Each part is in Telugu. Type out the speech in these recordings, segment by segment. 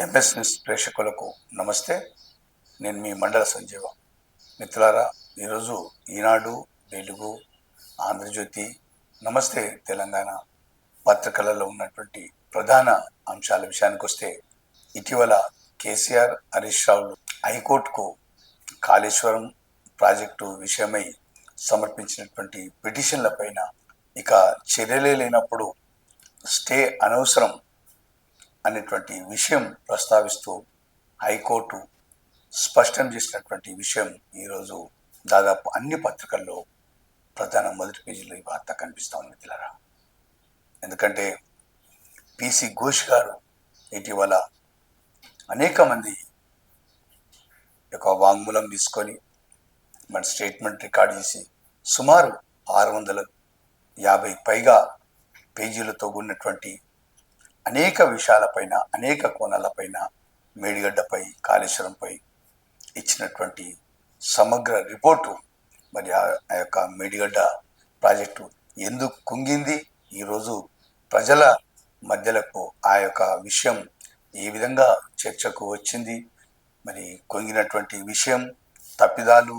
ఎంఎస్ న్యూస్ ప్రేక్షకులకు నమస్తే. నేను మీ మండల సంజీవ. మిత్రులారా, ఈరోజు ఈనాడు, వెలుగు, ఆంధ్రజ్యోతి, నమస్తే తెలంగాణ పత్రికలలో ఉన్నటువంటి ప్రధాన అంశాల విషయానికి వస్తే, ఇటీవల కేసీఆర్, హరీష్ రావులు హైకోర్టుకు కాళేశ్వరం ప్రాజెక్టు విషయమై సమర్పించినటువంటి పిటిషన్ల పైన ఇక చర్యలే లేనప్పుడు స్టే అనవసరం అనేటువంటి విషయం ప్రస్తావిస్తూ హైకోర్టు స్పష్టం చేసినటువంటి విషయం ఈరోజు దాదాపు అన్ని పత్రికల్లో ప్రధాన మొదటి పేజీలో ఈ వార్త కనిపిస్తూ ఉంది మిత్రులారా. ఎందుకంటే పిసి ఘోష్ గారు ఇటీవల అనేక మంది యొక్క వాంగ్మూలం తీసుకొని మన స్టేట్మెంట్ రికార్డ్ చేసి సుమారు 650 పైగా పేజీలతో ఉన్నటువంటి అనేక విషయాలపైన, అనేక కోణాలపైన, మేడిగడ్డపై, కాళేశ్వరంపై ఇచ్చినటువంటి సమగ్ర రిపోర్టు. మరి ఆ యొక్క మేడిగడ్డ ప్రాజెక్టు ఎందుకు కుంగింది, ఈరోజు ప్రజల మధ్యలకు ఆ యొక్క విషయం ఏ విధంగా చర్చకు వచ్చింది, మరి కుంగినటువంటి విషయం, తప్పిదాలు,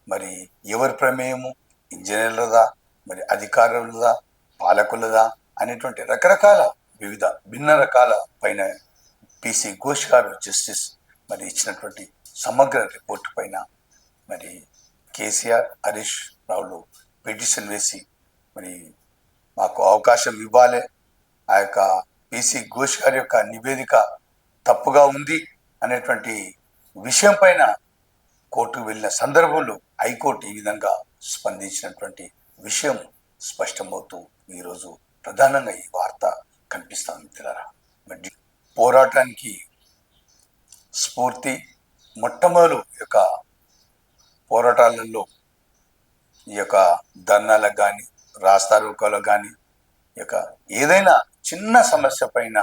మరి ఎవరి ప్రమేయము, ఇంజనీర్లదా, మరి అధికారులదా, పాలకులదా అనేటువంటి రకరకాల వివిధ భిన్న రకాల పైన పిసి ఘోష్ గారు జస్టిస్ మరి ఇచ్చినటువంటి సమగ్ర రిపోర్టు పైన మరి కేసీఆర్, హరీష్ రావులు పిటిషన్ వేసి మరి మాకు అవకాశం ఇవ్వాలి, ఆ యొక్క పిసి ఘోష్ గారి యొక్క నివేదిక తప్పుగా ఉంది అనేటువంటి విషయం పైన కోర్టుకు వెళ్ళిన సందర్భంలో హైకోర్టు ఈ విధంగా స్పందించినటువంటి విషయం స్పష్టమవుతూ ఈరోజు ప్రధానంగా ఈ వార్త కనిపిస్తాను మిత్రులారా. మరి పోరాటానికి స్ఫూర్తి మొట్టమొదలు యొక్క పోరాటాలలో ఈ యొక్క ధర్నాలకు కానీ, రాస్తారోకోలకు కానీ, ఈ యొక్క ఏదైనా చిన్న సమస్య పైన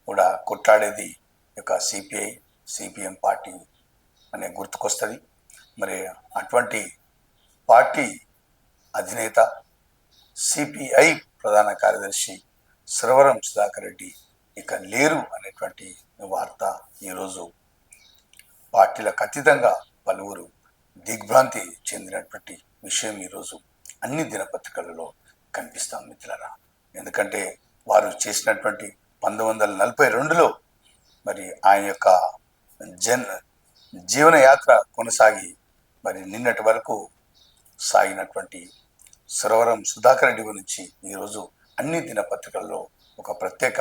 కూడా కొట్లాడేది యొక్క సిపిఐ, సిపిఎం పార్టీ అనే గుర్తుకొస్తుంది. మరి అటువంటి పార్టీ అధినేత సిపిఐ ప్రధాన కార్యదర్శి శ్రవరం సుధాకర్ రెడ్డి ఇక లేరు అనేటువంటి వార్త ఈరోజు పార్టీలకు అతీతంగా పలువురు దిగ్భ్రాంతి చెందినటువంటి విషయం ఈరోజు అన్ని దినపత్రికలలో కనిపిస్తాం మిత్రులారా. ఎందుకంటే వారు చేసినటువంటి 1942లో మరి ఆయన యొక్క జీవనయాత్ర కొనసాగి మరి నిన్నటి వరకు సాగినటువంటి శ్రవరం సుధాకర్ రెడ్డి గురించి ఈరోజు అన్ని దినపత్రికల్లో ఒక ప్రత్యేక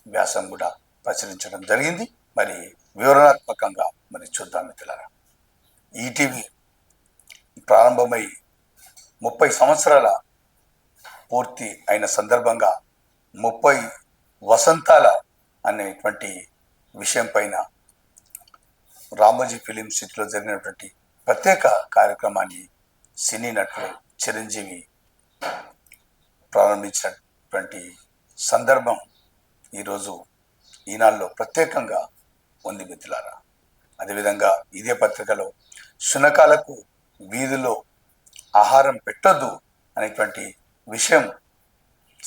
వ్యాసం కూడా ప్రచురించడం జరిగింది. మరి వివరణాత్మకంగా మరి చూద్దాం మిత్రులారా. ఈటీవీ ప్రారంభమై 30 సంవత్సరాల పూర్తి అయిన సందర్భంగా 30 వసంతాల అనేటువంటి విషయం పైన రామోజీ ఫిలిం సిటీలో జరిగినటువంటి ప్రత్యేక కార్యక్రమాన్ని సినీ నటుడు చిరంజీవి ప్రారంభించినటువంటి సందర్భం ఈరోజు ఈనాడులో ప్రత్యేకంగా ఉంది మిత్రులారా. అదేవిధంగా ఇదే పత్రికలో శునకాలకు వీధిలో ఆహారం పెట్టొద్దు అనేటువంటి విషయం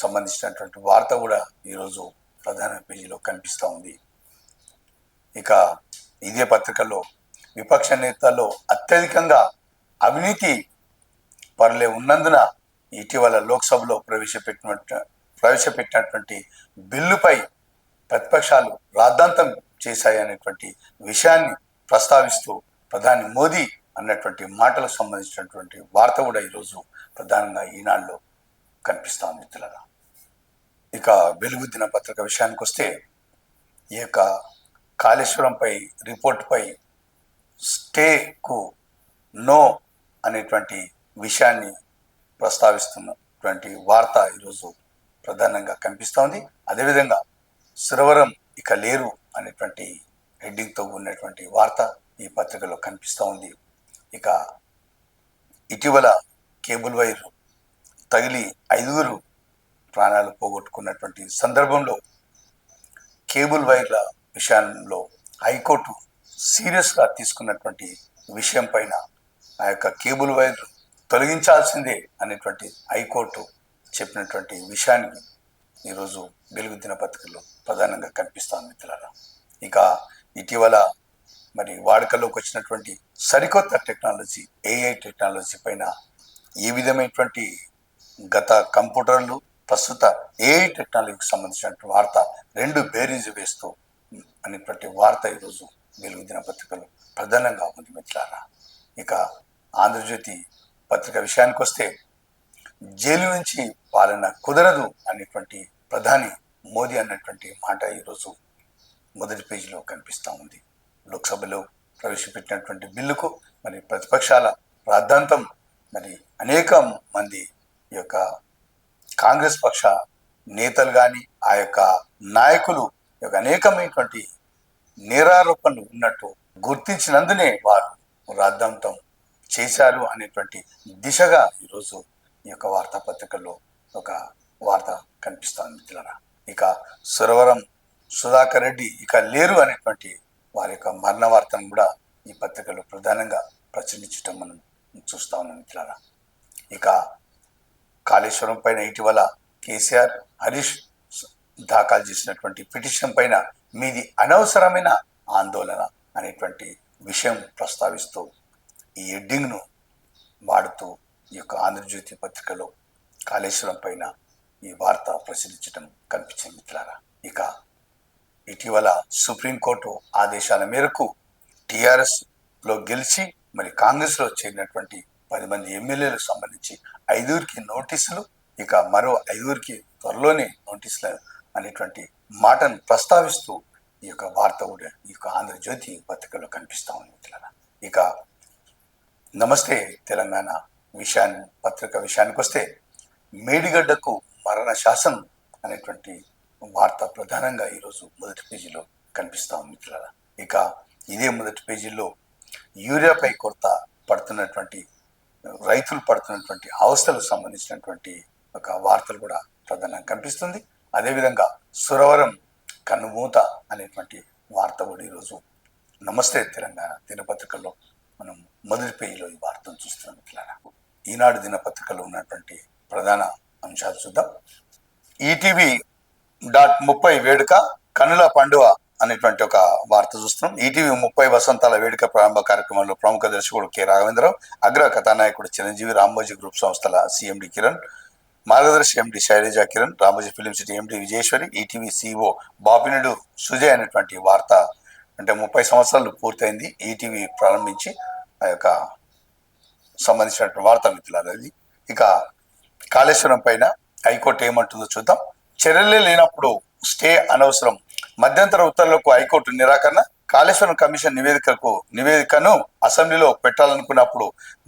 సంబంధించినటువంటి వార్త కూడా ఈరోజు ప్రధాన పేజీలో కనిపిస్తూ ఉంది. ఇక ఇదే పత్రికలో విపక్ష నేతల్లో అత్యధికంగా అవినీతి పరులే ఉన్నందున ఇటీవల లోక్సభలో ప్రవేశపెట్టినటువంటి బిల్లుపై ప్రతిపక్షాలు రాద్ధాంతం చేశాయనేటువంటి విషయాన్ని ప్రస్తావిస్తూ ప్రధాని మోదీ అన్నటువంటి మాటలకు సంబంధించినటువంటి వార్త కూడా ఈరోజు ప్రధానంగా ఈనాడులో కనిపిస్తా ఉంది మిత్రులారా. ఇక వెలుగు దినపత్రిక విషయానికి వస్తే ఈ యొక్క కాళేశ్వరంపై రిపోర్టుపై స్టేకు నో అనేటువంటి విషయాన్ని ప్రస్తావిస్తున్నటువంటి వార్త ఈరోజు ప్రధానంగా కనిపిస్తోంది. అదేవిధంగా శ్రవరం ఇక లేరు అనేటువంటి హెడ్డింగ్తో ఉన్నటువంటి వార్త ఈ పత్రికలో కనిపిస్తూ ఉంది. ఇక ఇటీవల కేబుల్ వైర్ తగిలి 5 ప్రాణాలు పోగొట్టుకున్నటువంటి సందర్భంలో కేబుల్ వైర్ల విషయంలో హైకోర్టు సీరియస్గా తీసుకున్నటువంటి విషయం పైన ఆ యొక్క కేబుల్ వైర్ తొలగించాల్సిందే అనేటువంటి హైకోర్టు చెప్పినటువంటి విషయాన్ని ఈరోజు వెలుగు దినపత్రికలో ప్రధానంగా కనిపిస్తాను మిత్రులారా. ఇక ఇటీవల మరి వాడుకలోకి వచ్చినటువంటి సరికొత్త టెక్నాలజీ ఏఐ టెక్నాలజీ పైన ఏ విధమైనటువంటి గత కంప్యూటర్లు ప్రస్తుత ఏఐ టెక్నాలజీకి సంబంధించినటువంటి వార్త రెండు బేరీజు వేస్తూ అనేటువంటి వార్త ఈరోజు వెలుగు దినపత్రికలు ప్రధానంగా ఉంది మిత్రులారా. ఇక ఆంధ్రజ్యోతి పత్రిక విషయానికి వస్తే జైలు నుంచి పాలన కుదరదు అనేటువంటి ప్రధాని మోదీ అన్నటువంటి మాట ఈరోజు మొదటి పేజీలో కనిపిస్తూ ఉంది. లోక్సభలో ప్రవేశపెట్టినటువంటి బిల్లుకు మరి ప్రతిపక్షాల రాద్ధాంతం, మరి అనేక మంది ఈ యొక్క కాంగ్రెస్ పక్ష నేతలు కానీ ఆ యొక్క నాయకులు అనేకమైనటువంటి నేరారోపణలు ఉన్నట్టు గుర్తించినందునే వారు రాద్ధాంతం చేశారు అనేటువంటి దిశగా ఈరోజు ఈ యొక్క వార్తాపత్రికల్లో ఒక వార్త కనిపిస్తుంది మిత్రులారా. ఇక సురవరం సుధాకర్ రెడ్డి ఇక లేరు అనేటువంటి వారి యొక్క మరణ వార్తను కూడా ఈ పత్రికలో ప్రధానంగా ప్రచురించడం మనం చూస్తా ఉన్నాం మిత్రులారా. ఇక కాళేశ్వరం పైన ఇటీవల కేసీఆర్ హరీష్ దాఖలు చేసినటువంటి పిటిషన్ పైన మీది అనవసరమైన ఆందోళన అనేటువంటి విషయం ప్రస్తావిస్తూ ఈ హెడ్డింగ్ను వాడుతూ ఈ యొక్క ఆంధ్రజ్యోతి పత్రికలో కాళేశ్వరం పైన ఈ వార్త ప్రచురించడం కనిపించింది మిత్రులారా. ఇక ఇటీవల సుప్రీంకోర్టు ఆదేశాల మేరకు టీఆర్ఎస్లో గెలిచి మరి కాంగ్రెస్లో చేరినటువంటి 10 మంది ఎమ్మెల్యేలకు సంబంధించి 5గురికి నోటీసులు, ఇక మరో 5గురికి త్వరలోనే నోటీసులు అనేటువంటి మాటను ప్రస్తావిస్తూ ఈ యొక్క వార్త కూడా ఈ యొక్క ఆంధ్రజ్యోతి పత్రికలో కనిపిస్తూ ఉంది మిత్రులారా. ఇక నమస్తే తెలంగాణ పత్రిక విషయానికి వస్తే మేడిగడ్డకు మరణ శాసనం అనేటువంటి వార్త ప్రధానంగా ఈరోజు మొదటి పేజీలో కనిపిస్తూ ఉంది మిత్రులారా. ఇక ఇదే మొదటి పేజీలో యూరియాపై కొరత పడుతున్నటువంటి రైతులు పడుతున్నటువంటి అవస్థలకు సంబంధించినటువంటి ఒక వార్తలు కూడా ప్రధానంగా కనిపిస్తుంది. అదేవిధంగా సురవరం కన్నుమూత అనేటువంటి వార్త కూడా ఈరోజు నమస్తే తెలంగాణ దినపత్రికల్లో మనం మొదటి పేజీలో ఈ వార్తను చూస్తున్నాం మిత్రులారా. ఈనాడు దినపత్రికలో ఉన్నటువంటి ప్రధాన అంశాలు చూద్దాం. ETV.30 వేడుక కన్నుల పండుగ అనేటువంటి ఒక వార్త చూస్తున్నాం. ETV 30 వసంతాల వేడుక ప్రారంభ కార్యక్రమంలో ప్రముఖ దర్శకుడు కె రాఘవేంద్రరావు, అగ్ర కథానాయకుడు చిరంజీవి, రామోజీ గ్రూప్ సంస్థల CMD Kiran, Margadarsi MD Shailaja Kiran, Ramoji film city MD Vijayeshwari, ETV CEO Bapineedu Sujay అనేటువంటి వార్త. అంటే 30 సంవత్సరాలు పూర్తయింది ETV ప్రారంభించి ఆ యొక్క సంబంధించినటువంటి వార్త మిత్రులారా ఇది. ఇక కాళేశ్వరం పైన హైకోర్టు ఏమంటుందో చూద్దాం. చర్యలే లేనప్పుడు స్టే అనవసరం, మధ్యంతర ఉత్తర్వులకు హైకోర్టు నిరాకరణ. కాళేశ్వరం కమిషన్ నివేదికను అసెంబ్లీలో పెట్టాలనుకున్నప్పుడు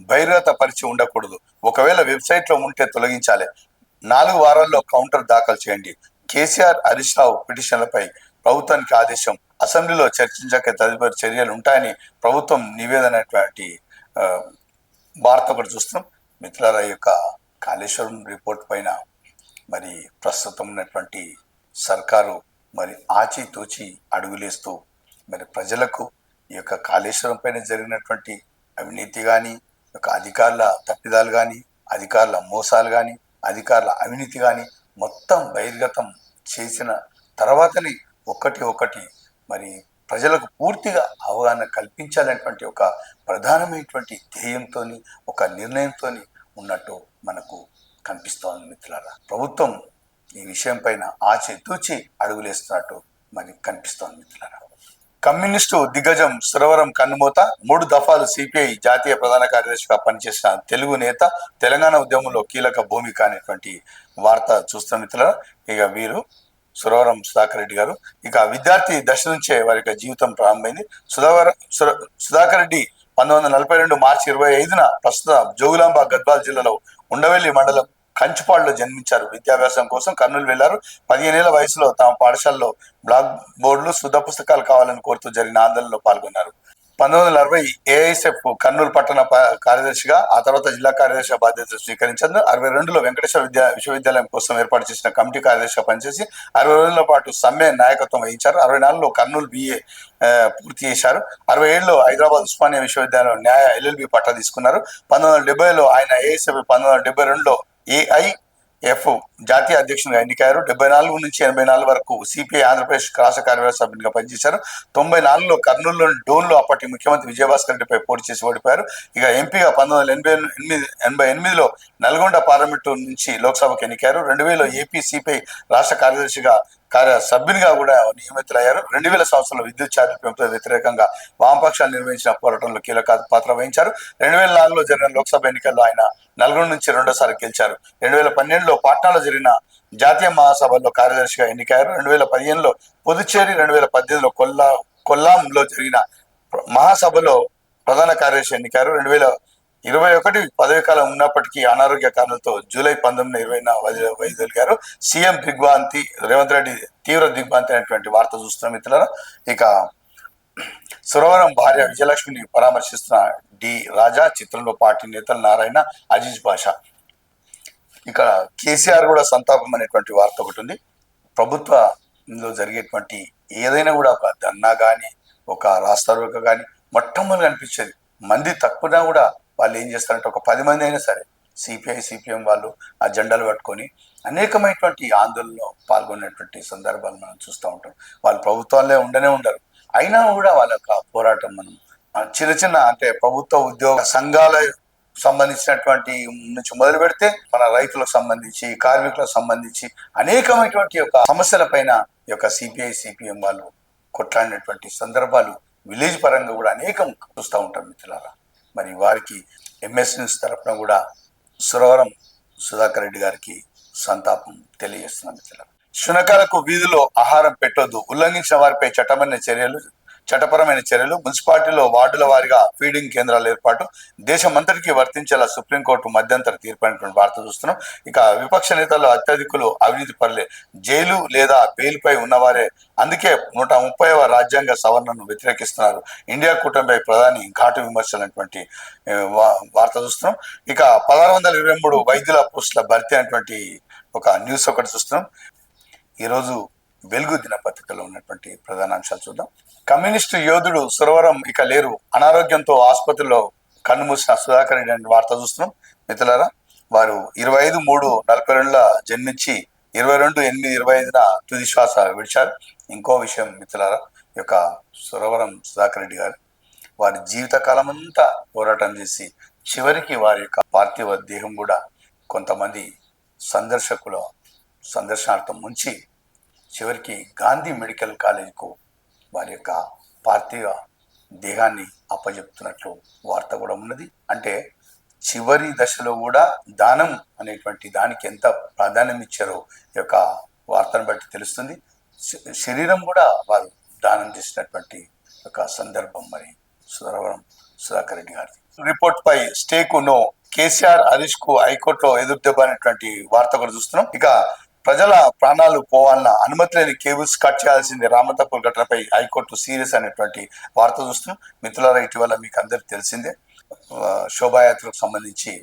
బహిర్గత పరిచి ఉండకూడదు, ఒకవేళ వెబ్సైట్లో ఉంటే తొలగించాలి, 4 వారాల్లో కౌంటర్ దాఖలు చేయండి. కేసీఆర్ హరీష్ రావు పిటిషన్లపై ప్రభుత్వానికి ఆదేశం, అసెంబ్లీలో చర్చించాక తదుపరి చర్యలు ఉంటాయని ప్రభుత్వం నివేదనటువంటి వార్త ఒకటి చూస్తున్నాం మిత్రులారా. యొక్క కాళేశ్వరం రిపోర్ట్ పైన మరి ప్రస్తుతం ఉన్నటువంటి సర్కారు మరి ఆచితూచి అడుగులేస్తూ మరి ప్రజలకు ఈ యొక్క కాళేశ్వరం పైన జరిగినటువంటి అవినీతి కానీ, యొక్క అధికారుల తప్పిదాలు కానీ, అధికారుల మోసాలు కానీ, అధికారుల అవినీతి కానీ మొత్తం బహిర్గతం చేసిన తర్వాతనే ఒకటి మరి ప్రజలకు పూర్తిగా అవగాహన కల్పించాలనేటువంటి ఒక ప్రధానమైనటువంటి ధ్యేయంతో, ఒక నిర్ణయంతో ఉన్నట్టు మనకు కనిపిస్తోంది మిత్రులారా. ప్రభుత్వం ఈ విషయం పైన ఆచితూచి అడుగులేస్తున్నట్టు మనకి కనిపిస్తోంది మిత్రులారా. కమ్యూనిస్టు దిగ్గజం సురవరం కన్నుమూత, 3 దఫాలు CPI జాతీయ ప్రధాన కార్యదర్శిగా పనిచేసిన తెలుగు నేత, తెలంగాణ ఉద్యమంలో కీలక భూమిక అనేటువంటి వార్త చూస్తాం మిత్రులారా. ఇక వీరు సురవరం సుధాకర్ రెడ్డి గారు. ఇక విద్యార్థి దశ నుంచే వారి యొక్క జీవితం ప్రారంభమైంది. సుధాకర్ రెడ్డి 1942 మార్చి 25న ప్రస్తుత జోగులాంబ గద్వాల్ జిల్లాలో ఉండవెల్లి మండలం కంచుపాడులో జన్మించారు. విద్యాభ్యాసం కోసం కర్నూలు వెళ్లారు. 15 ఏళ్ల వయసులో తమ పాఠశాలలో బ్లాక్ బోర్డులు, శుద్ధ పుస్తకాలు కావాలని కోరుతూ జరిగిన ఆందోళనలో పాల్గొన్నారు. 1960 AISF కర్నూలు పట్టణ కార్యదర్శిగా, ఆ తర్వాత జిల్లా కార్యదర్శిగా బాధ్యతలు స్వీకరించారు. 62లో వెంకటేశ్వర విశ్వవిద్యాలయం కోసం ఏర్పాటు చేసిన కమిటీ కార్యదర్శిగా పనిచేసి 60 రోజుల పాటు సమ్మె నాయకత్వం వహించారు. 64లో కర్నూలు BA పూర్తి చేశారు. 67లో హైదరాబాద్ ఉస్మానియా విశ్వవిద్యాలయం న్యాయ LLB పట్టా తీసుకున్నారు. 1970లో ఆయన AISF, 1972లో ఎఫ్ జాతీయ అధ్యక్షునిగా ఎన్నికయ్యారు. 74 నుంచి 84 వరకు సిపిఐ ఆంధ్రప్రదేశ్ రాష్ట్ర కార్యవర్గ సభ్యునిగా పనిచేశారు. 94లో కర్నూలులోని డోన్లో అప్పటి ముఖ్యమంత్రి విజయభాస్కర్ రెడ్డిపై పోటీ చేసి ఓడిపోయారు. ఇక ఎంపీగా 1988లో నల్గొండ పార్లమెంటు నుంచి లోక్సభకు ఎన్నికయ్యారు. 2000లో ఏపీ సిపిఐ రాష్ట్ర కార్యదర్శిగా సభ్యునిగా కూడా నియమితులయ్యారు. 2000 సంవత్సరంలో విద్యుత్ ఛార్జీల పెంపుతో వ్యతిరేకంగా వామపక్షాలు నిర్వహించిన పోరాటంలో కీలక పాత్ర వహించారు. 2004లో జరిగిన లోక్సభ ఎన్నికల్లో ఆయన నల్గొండ నుంచి రెండోసారి గెలిచారు. 2012లో పాట్నాలో జరిగిన జాతీయ మహాసభల్లో కార్యదర్శిగా ఎన్నికయ్యారు. 2015లో పుదుచ్చేరి, 2018లో కొల్లాంలో జరిగిన మహాసభలో ప్రధాన కార్యదర్శి ఎన్నికయ్యారు. 2021 పదవి కాలం ఉన్నప్పటికీ అనారోగ్య కారణాలతో జూలై 19 వైదొలిగారు. సీఎం దిగ్భ్రాంతి, రేవంత్ రెడ్డి తీవ్ర దిగ్భ్రాంతి అనేటువంటి వార్త చూస్తున్నాం మిత్రులారా. ఇక సురవరం భార్య విజయలక్ష్మిని పరామర్శిస్తున్న డి రాజా, చిత్రంలో పార్టీ నేతలు నారాయణ, అజీజ్ బాషా. ఇక్కడ కేసీఆర్ కూడా సంతాపం అనేటువంటి వార్త ఒకటి ఉంది. ప్రభుత్వంలో జరిగేటువంటి ఏదైనా కూడా ఒక ధర్నా కానీ, ఒక రాస్తారోక కానీ మొట్టమొదటి అనిపించేది. మంది తక్కువగా కూడా వాళ్ళు ఏం చేస్తారంటే ఒక 10 మంది అయినా సరే సిపిఐ సిపిఎం వాళ్ళు ఆ జెండాలు పట్టుకొని అనేకమైనటువంటి ఆందోళనలో పాల్గొనేటువంటి సందర్భాలు మనం చూస్తూ ఉంటాం. వాళ్ళు ప్రభుత్వాలే ఉండరు, అయినా కూడా వాళ్ళ యొక్క పోరాటం మనం చిన్న చిన్న అంటే ప్రభుత్వ ఉద్యోగ సంఘాల సంబంధించినటువంటి నుంచి మొదలు పెడితే మన రైతులకు సంబంధించి, కార్మికులకు సంబంధించి అనేకమైనటువంటి యొక్క సమస్యల పైన ఈ యొక్క సిపిఐ సిపిఎం వాళ్ళు కొట్లాడినటువంటి సందర్భాలు విలేజ్ పరంగా కూడా అనేకం చూస్తూ ఉంటాం మిత్రులారా. మరి వారికి ఎంఎస్ న్యూస్ తరఫున కూడా సురవరం సుధాకర్ రెడ్డి గారికి సంతాపం తెలియజేస్తున్నాం మిత్రులారా. శునకాలకు వీధిలో ఆహారం పెట్టొద్దు, ఉల్లంఘించిన వారిపై చట్టపరమైన చర్యలు. మున్సిపాలిటీలో వార్డుల వారీగా ఫీడింగ్ కేంద్రాల ఏర్పాటు దేశమంతటికీ వర్తించేలా సుప్రీంకోర్టు మధ్యంతర తీర్పు అనేటువంటి వార్త చూస్తున్నాం. ఇక విపక్ష నేతలు అత్యధికులు అవినీతి పరులే, జైలు లేదా బెయిల్పై ఉన్నవారే, అందుకే 130వ రాజ్యాంగ సవరణను వ్యతిరేకిస్తున్నారు. ఇండియా కూటమిపై ప్రధాని ఘాటు విమర్శలైనటువంటి వార్త చూస్తున్నాం. ఇక 1623 వైద్యుల పోస్టుల భర్తీ అనేటువంటి ఒక న్యూస్ ఒకటి చూస్తున్నాం. ఈరోజు వెలుగు దినపత్రికలో ఉన్నటువంటి ప్రధాన అంశాలు చూద్దాం. కమ్యూనిస్టు యోధుడు సురవరం ఇక లేరు, అనారోగ్యంతో ఆసుపత్రిలో కన్నుమూసిన సుధాకర్ రెడ్డి అనే వార్త చూస్తున్నాం మిత్రులారా. వారు 25/3/42 జన్మించి 22/8/25 తుది శ్వాస విడిచారు. ఇంకో విషయం మిత్రులారా, ఈ యొక్క సురవరం సుధాకర్ రెడ్డి గారు వారి జీవిత కాలం అంతా పోరాటం చేసి చివరికి వారి యొక్క పార్థివ దేహం కూడా కొంతమంది సందర్శనార్థం ఉంచి చివరికి గాంధీ మెడికల్ కాలేజ్కు వారి యొక్క పార్థివ దేహాన్ని అప్పజెప్తున్నట్లు వార్త కూడా ఉన్నది. అంటే చివరి దశలో కూడా దానం అనేటువంటి దానికి ఎంత ప్రాధాన్యం ఇచ్చారో ఈ యొక్క వార్తను బట్టి తెలుస్తుంది. శరీరం కూడా వారు దానం చేసినటువంటి ఒక సందర్భం మరి సురవరం సుధాకర్ రెడ్డి గారి రిపోర్ట్ పై స్టేకు నో, కేసీఆర్ హరీష్ కు హైకోర్టులో ఎదురుదెబ్బ అనేటువంటి వార్త కూడా చూస్తున్నాం. ఇక ప్రజల ప్రాణాలు పోవాలన్న అనుమతి లేని కేబుల్స్ కట్ చేయాల్సింది, రామతపూర్ ఘటనపై హైకోర్టు సీరియస్ అనేటువంటి వార్త చూస్తున్నాం మిత్రులారా. ఇటీవల మీకు అందరికి తెలిసిందే, శోభాయాత్రకు సంబంధించి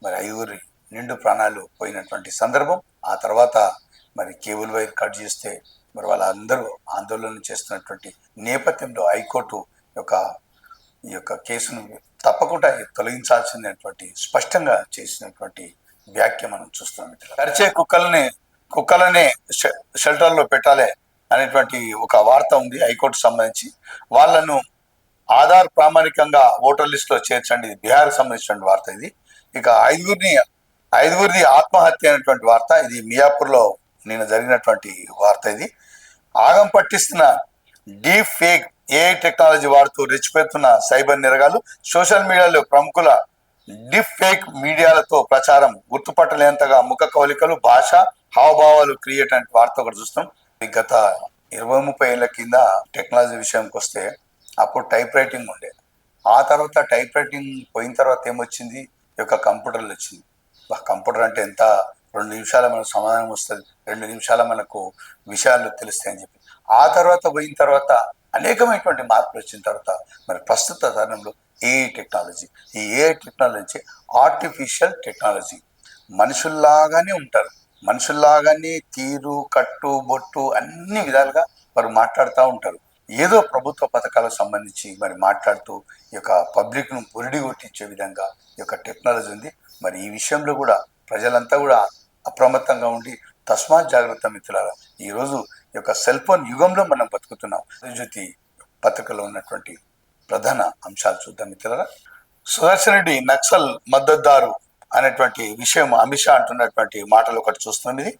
మరి 5 నిండు ప్రాణాలు పోయినటువంటి సందర్భం. ఆ తర్వాత మరి కేబుల్ వైర్ కట్ చేస్తే మరి వాళ్ళందరూ ఆందోళన చేస్తున్నటువంటి నేపథ్యంలో హైకోర్టు ఈ యొక్క కేసును తప్పకుండా తొలగించాల్సిందనేటువంటి స్పష్టంగా చేసినటువంటి వ్యాఖ్య మనం చూస్తున్నాం. కరిచే కుక్కలనే షెల్టర్లో పెట్టాలి అనేటువంటి ఒక వార్త ఉంది హైకోర్టు సంబంధించి. వాళ్ళను ఆధార్ ప్రామాణికంగా ఓటర్ లిస్ట్ లో చేర్చండి, బీహార్ సంబంధించినటువంటి వార్త ఇది. ఇక ఐదుగురిది ఆత్మహత్య అనేటువంటి వార్త, ఇది మియాపూర్ లో నిన్న జరిగినటువంటి వార్త. ఇది ఆగం పట్టిస్తున్న డీప్ ఫేక్ ఏఐ టెక్నాలజీ వాడుతూ రెచ్చిపోతున్న సైబర్ నేరగాలు. సోషల్ మీడియాలో ప్రముఖుల డీప్ ఫేక్ మీడియాలతో ప్రచారం, గుర్తుపట్టలేంతగా ముఖ కవలికలు, భాష, హావభావాలు క్రియేట్ అనే వార్త ఒకటి చూస్తాం. గత 20-30 ఏళ్ల కింద టెక్నాలజీ విషయానికి వస్తే అప్పుడు టైప్ రైటింగ్ ఉండే, ఆ తర్వాత టైప్ రైటింగ్ పోయిన తర్వాత ఏమొచ్చింది, ఈ యొక్క కంప్యూటర్లు వచ్చింది. కంప్యూటర్ అంటే ఎంత, 2 నిమిషాల మనకు సమాధానం వస్తుంది, 2 నిమిషాల మనకు విషయాలు తెలుస్తాయని చెప్పి. ఆ తర్వాత పోయిన తర్వాత అనేకమైనటువంటి మార్పులు వచ్చిన తర్వాత మరి ప్రస్తుత తరుణంలో ఏఐ టెక్నాలజీ, ఈ ఏఐ టెక్నాలజీ ఆర్టిఫిషియల్ టెక్నాలజీ. మనుషుల్లాగానే ఉంటారు, మనుషుల్లాగానే తీరు, కట్టు, బొట్టు అన్ని విధాలుగా వారు మాట్లాడుతూ ఉంటారు. ఏదో ప్రభుత్వ పథకాలకు సంబంధించి మరి మాట్లాడుతూ ఈ యొక్క పబ్లిక్ను బురిడి కొట్టించే విధంగా ఈ యొక్క టెక్నాలజీ ఉంది. మరి ఈ విషయంలో కూడా ప్రజలంతా కూడా అప్రమత్తంగా ఉండి తస్మాత్ జాగ్రత్త మిత్రులారా. ఈరోజు ఈ యొక్క సెల్ ఫోన్ యుగంలో మనం బతుకుతున్నాం. జ్యోతి పత్రికలో ఉన్నటువంటి ప్రధాన అంశాలు చూద్దాం మిత్రులారా. సుదర్శన్ రెడ్డి నక్సల్ మద్దతుదారు అనేటువంటి విషయం అమిత్ షా అంటున్నటువంటి మాటలు ఒకటి చూస్తున్నాం. ఇది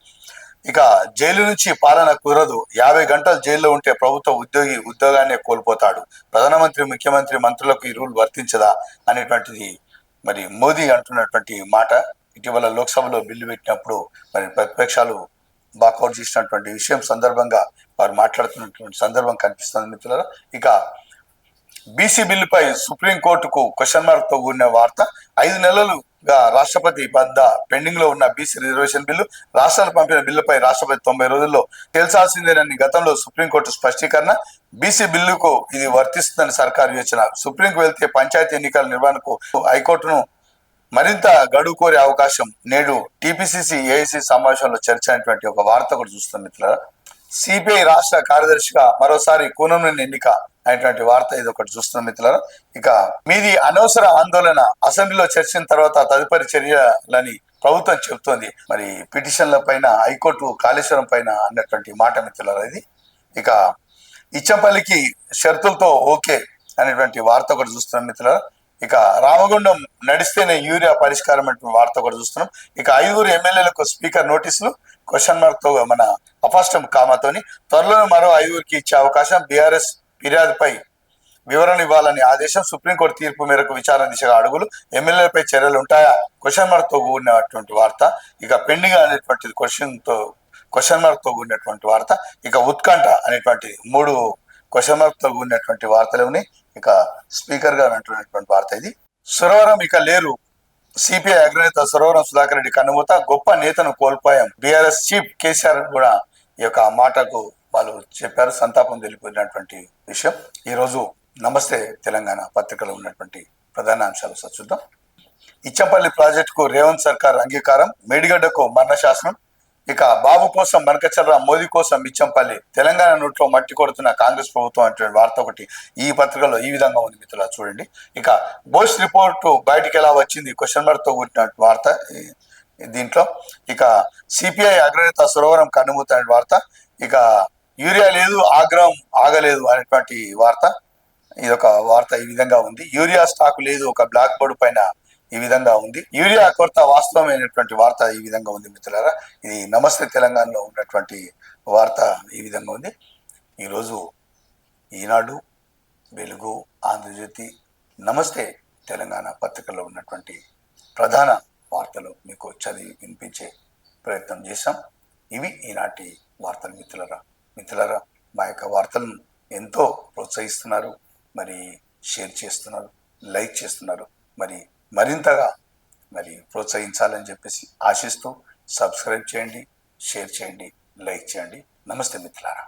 ఇక జైలు నుంచి పాలన కుదరదు, 50 గంటలు జైల్లో ఉంటే ప్రభుత్వ ఉద్యోగాన్ని కోల్పోతాడు, ప్రధానమంత్రి ముఖ్యమంత్రి మంత్రులకు ఈ రూల్ వర్తించదా అనేటువంటిది మరి మోదీ అంటున్నటువంటి మాట. ఇటీవల లోక్సభలో బిల్లు పెట్టినప్పుడు మరి ప్రతిపక్షాలు బాకౌట్ చేసినటువంటి విషయం సందర్భంగా వారు మాట్లాడుతున్నటువంటి సందర్భం కనిపిస్తుంది మిత్రులారా. ఇక బీసీ బిల్లుపై సుప్రీంకోర్టుకు క్వశ్చన్ మార్క్ తో కూడిన వార్త. 5 నెలలుగా రాష్ట్రపతి వద్ద పెండింగ్ లో ఉన్న బీసీ రిజర్వేషన్ బిల్లు, రాష్ట్రాలు పంపిన బిల్లుపై రాష్ట్రపతి 90 రోజుల్లో తేల్చాల్సిందేనని గతంలో సుప్రీంకోర్టు స్పష్టీకరణ. బీసీ బిల్లుకు ఇది వర్తిస్తుందని సర్కారు యోచన. సుప్రీంకు వెళ్తే పంచాయతీ ఎన్నికల నిర్వహణకు హైకోర్టును మరింత గడువు కోరే అవకాశం. నేడు టీపీసీసీ ఏఐసీ సమావేశంలో చర్చ అనేటువంటి ఒక వార్త కూడా చూస్తాం మిత్రులారా. సిపిఐ రాష్ట్ర కార్యదర్శిగా మరోసారి కూనంనేని ఎన్నిక అనేటువంటి వార్త ఇది ఒకటి చూస్తున్నాం మిత్రులారా. ఇక మీది అనవసర ఆందోళన, అసెంబ్లీలో చర్చించిన తర్వాత తదుపరి చర్యలని ప్రభుత్వం చెబుతోంది. మరి పిటిషన్ల పైన హైకోర్టు కాళేశ్వరం పైన అన్నటువంటి మాట మిత్రులారా ఇది. ఇక ఇచ్చంపల్లికి షరతులతో ఓకే అనేటువంటి వార్త ఒకటి చూస్తున్నాం మిత్రులారా. ఇక రామగుండం నడిస్తేనే యూరియా పరిష్కారం అంటే వార్త కూడా చూస్తున్నాం. ఇక 5 ఎమ్మెల్యేలకు స్పీకర్ నోటీసులు క్వశ్చన్ మార్క్ తో మన అపష్టం కామాతోని. త్వరలోనే మరో 5 ఇచ్చే అవకాశం. బీఆర్ఎస్ ఫిర్యాదుపై వివరణ ఇవ్వాలని ఆదేశం. సుప్రీంకోర్టు తీర్పు మేరకు విచారణ దిశగా అడుగులు. ఎమ్మెల్యేలపై చర్యలు ఉంటాయా? క్వశ్చన్ మార్క్ తో కూడినటువంటి వార్త. ఇక పెండింగ్ అనేటువంటిది క్వశ్చన్ మార్క్ తో కూడినటువంటి వార్త. ఇక ఉత్కంఠ అనేటువంటి 3 క్వశ్చన్ మార్క్ తో కూడినటువంటి వార్తలు ఉన్నాయి. ఇక స్పీకర్ గారు అంటున్నటువంటి వార్త ఇది. సురవరం ఇక లేరు, సిపిఐ అగ్రనేత సురవరం సుధాకర్ రెడ్డి కన్నుమూత. గొప్ప నేతను కోల్పోయాం, బీఆర్ఎస్ చీఫ్ కేసీఆర్ కూడా ఈ యొక్క మాటకు వాళ్ళు చెప్పారు, సంతాపం తెలిపినటువంటి విషయం. ఈరోజు నమస్తే తెలంగాణ పత్రికలో ఉన్నటువంటి ప్రధాన అంశాలు చూద్దాం. ఇచ్చంపల్లి ప్రాజెక్టుకు రేవంత్ సర్కార్ అంగీకారం, మేడిగడ్డకు మరణ శాసనం. ఇక బాబు కోసం మనకచర్ర, మోదీ కోసం ఇచ్చంపల్లి, తెలంగాణ నోట్లో మట్టి కొడుతున్న కాంగ్రెస్ ప్రభుత్వం అంటే వార్త ఒకటి ఈ పత్రికలో ఈ విధంగా ఉంది మిత్రులా చూడండి. ఇక బోస్ రిపోర్టు బయటికి ఎలా వచ్చింది క్వశ్చన్ మార్క్ తో కూడిన వార్త దీంట్లో. ఇక సిపిఐ అగ్రనేత సురవరం కన్నుమూత అనే వార్త. ఇక యూరియా లేదు, ఆగ్రహం ఆగలేదు అనేటువంటి వార్త. ఇదొక వార్త ఈ విధంగా ఉంది. యూరియా స్టాక్ లేదు, ఒక బ్లాక్ బోర్డు పైన ఈ విధంగా ఉంది. యూరియా కొరత వాస్తవమైనటువంటి వార్త ఈ విధంగా ఉంది మిత్రులారా. ఇది నమస్తే తెలంగాణలో ఉన్నటువంటి వార్త ఈ విధంగా ఉంది. ఈరోజు ఈనాడు, వెలుగు, ఆంధ్రజ్యోతి, నమస్తే తెలంగాణ పత్రికల్లో ఉన్నటువంటి ప్రధాన వార్తలు మీకు చదివి వినిపించే ప్రయత్నం చేశాం. ఇవి ఈనాటి వార్తలు మిత్రులారా. మా యొక్క వార్తలను ఎంతో ప్రోత్సహిస్తున్నారు, మరి షేర్ చేస్తున్నారు, లైక్ చేస్తున్నారు. మరింతగా ప్రోత్సహించాలని చెప్పేసి ఆశిస్తూ సబ్స్క్రైబ్ చేయండి, షేర్ చేయండి, లైక్ చేయండి. నమస్తే మిత్రులారా.